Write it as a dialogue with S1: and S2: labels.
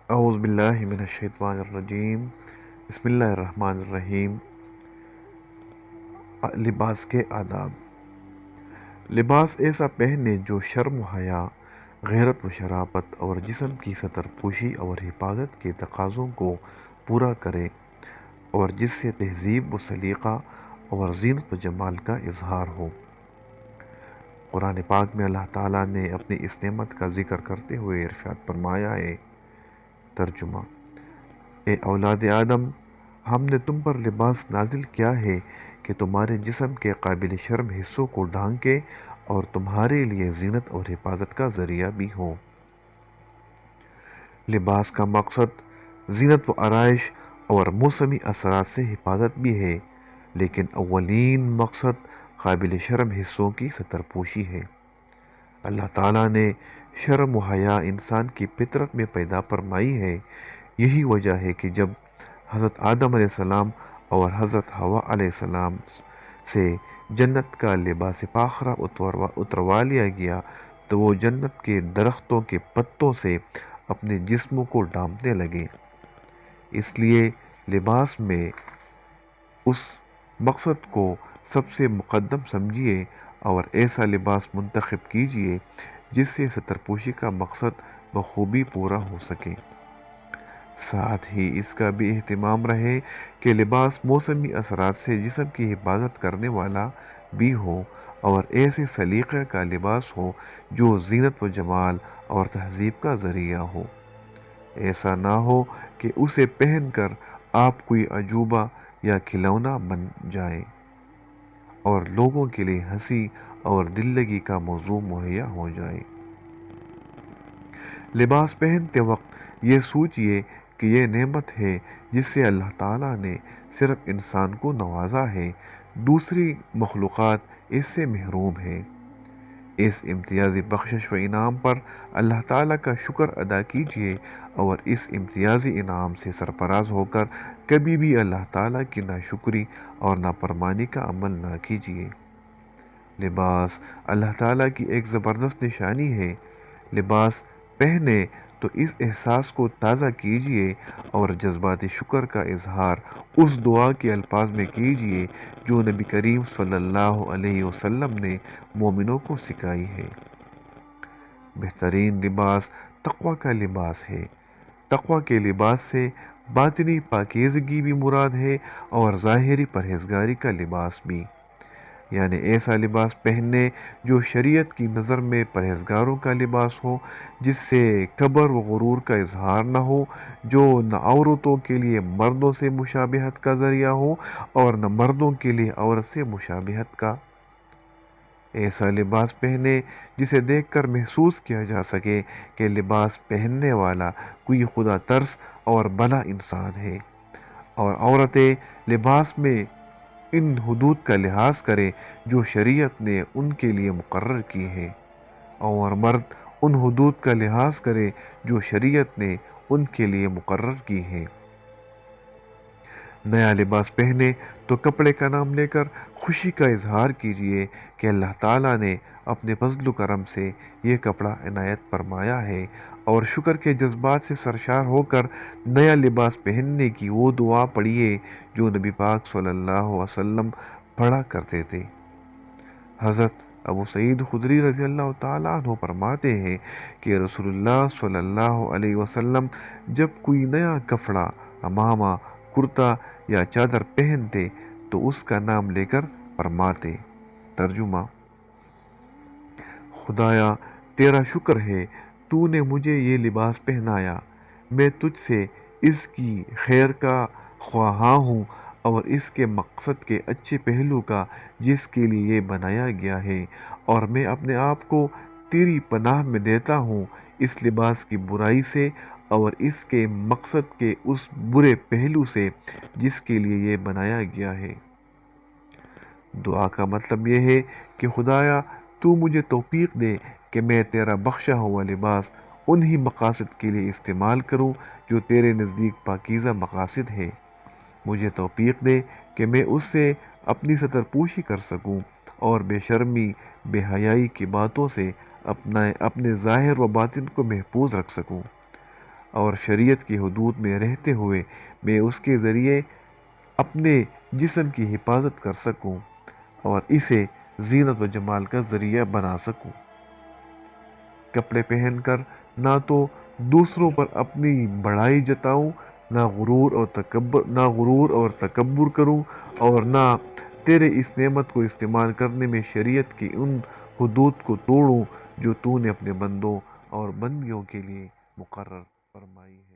S1: اعوذ باللہ من الشیطان الرجیم بسم اللہ الرحمن الرحیم۔ لباس کے آداب۔ لباس ایسا پہنے جو شرم و حیا، غیرت و شرافت اور جسم کی ستر پوشی اور حفاظت کے تقاضوں کو پورا کرے اور جس سے تہذیب و سلیقہ اور زینت و جمال کا اظہار ہو۔ قرآن پاک میں اللہ تعالیٰ نے اپنی اس نعمت کا ذکر کرتے ہوئے ارشاد فرمایا ہے۔ ترجمہ: اے اولاد آدم، ہم نے تم پر لباس نازل کیا ہے کہ تمہارے جسم کے قابل شرم حصوں کو ڈھانکے اور تمہارے لیے زینت اور حفاظت کا ذریعہ بھی ہو۔ لباس کا مقصد زینت و آرائش اور موسمی اثرات سے حفاظت بھی ہے، لیکن اولین مقصد قابل شرم حصوں کی ستر پوشی ہے۔ اللہ تعالیٰ نے شرم و حیا انسان کی فطرت میں پیدا فرمائی ہے۔ یہی وجہ ہے کہ جب حضرت آدم علیہ السلام اور حضرت حوا علیہ السلام سے جنت کا لباس فاخرہ اتروا لیا گیا تو وہ جنت کے درختوں کے پتوں سے اپنے جسموں کو ڈھانپنے لگے۔ اس لیے لباس میں اس مقصد کو سب سے مقدم سمجھیے اور ایسا لباس منتخب کیجیے جس سے سترپوشی کا مقصد بخوبی پورا ہو سکے۔ ساتھ ہی اس کا بھی اہتمام رہے کہ لباس موسمی اثرات سے جسم کی حفاظت کرنے والا بھی ہو اور ایسے سلیقے کا لباس ہو جو زینت و جمال اور تہذیب کا ذریعہ ہو۔ ایسا نہ ہو کہ اسے پہن کر آپ کوئی عجوبہ یا کھلونا بن جائیں اور لوگوں کے لیے ہنسی اور دل لگی کا موضوع مہیا ہو جائے۔ لباس پہنتے وقت یہ سوچئے کہ یہ نعمت ہے جس سے اللہ تعالیٰ نے صرف انسان کو نوازا ہے، دوسری مخلوقات اس سے محروم ہے۔ اس امتیازی بخشش و انعام پر اللہ تعالیٰ کا شکر ادا کیجیے اور اس امتیازی انعام سے سرفراز ہو کر کبھی بھی اللہ تعالیٰ کی ناشکری اور نافرمانی کا عمل نہ کیجیے۔ لباس اللہ تعالیٰ کی ایک زبردست نشانی ہے۔ لباس پہنے تو اس احساس کو تازہ کیجیے اور جذبات شکر کا اظہار اس دعا کے الفاظ میں کیجیے جو نبی کریم صلی اللہ علیہ وسلم نے مومنوں کو سکھائی ہے۔ بہترین لباس تقوی کا لباس ہے۔ تقوی کے لباس سے باطنی پاکیزگی بھی مراد ہے اور ظاہری پرہیزگاری کا لباس بھی، یعنی ایسا لباس پہننے جو شریعت کی نظر میں پرہیزگاروں کا لباس ہو، جس سے کبر و غرور کا اظہار نہ ہو، جو نہ عورتوں کے لیے مردوں سے مشابہت کا ذریعہ ہو اور نہ مردوں کے لیے عورت سے مشابہت کا۔ ایسا لباس پہنے جسے دیکھ کر محسوس کیا جا سکے کہ لباس پہننے والا کوئی خدا ترس اور بھلا انسان ہے، اور عورتیں لباس میں ان حدود کا لحاظ کرے جو شریعت نے ان کے لیے مقرر کی ہے، اور مرد ان حدود کا لحاظ کرے جو شریعت نے ان کے لیے مقرر کی ہے۔ نیا لباس پہنے تو کپڑے کا نام لے کر خوشی کا اظہار کیجیے کہ اللہ تعالیٰ نے اپنے فضل و کرم سے یہ کپڑا عنایت فرمایا ہے، اور شکر کے جذبات سے سرشار ہو کر نیا لباس پہننے کی وہ دعا پڑھیے جو نبی پاک صلی اللہ علیہ وسلم پڑھا کرتے تھے۔ حضرت ابو سعید خدری رضی اللہ تعالیٰ عنہ فرماتے ہیں کہ رسول اللہ صلی اللہ علیہ وسلم جب کوئی نیا کپڑا، عمامہ، کرتا یا چادر پہنتے تو اس کا نام لے کر فرماتے۔ ترجمہ: خدایا تیرا شکر ہے، تو نے مجھے یہ لباس پہنایا، میں تجھ سے اس کی خیر کا خواہاں ہوں اور اس کے مقصد کے اچھے پہلو کا جس کے لیے یہ بنایا گیا ہے، اور میں اپنے آپ کو تیری پناہ میں دیتا ہوں اس لباس کی برائی سے اور اس کے مقصد کے اس برے پہلو سے جس کے لیے یہ بنایا گیا ہے۔ دعا کا مطلب یہ ہے کہ خدایا تو مجھے توفیق دے کہ میں تیرا بخشا ہوا لباس انہی مقاصد کے لیے استعمال کروں جو تیرے نزدیک پاکیزہ مقاصد ہے۔ مجھے توفیق دے کہ میں اس سے اپنی ستر پوشی کر سکوں اور بے شرمی، بے حیائی کی باتوں سے اپنے ظاہر و باطن کو محفوظ رکھ سکوں، اور شریعت کی حدود میں رہتے ہوئے میں اس کے ذریعے اپنے جسم کی حفاظت کر سکوں اور اسے زینت و جمال کا ذریعہ بنا سکوں۔ کپڑے پہن کر نہ تو دوسروں پر اپنی بڑائی جتاؤں، نہ غرور اور تکبر کروں، اور نہ تیرے اس نعمت کو استعمال کرنے میں شریعت کی ان حدود کو توڑوں جو تو نے اپنے بندوں اور بندیوں کے لیے مقرر فرمائی ہے۔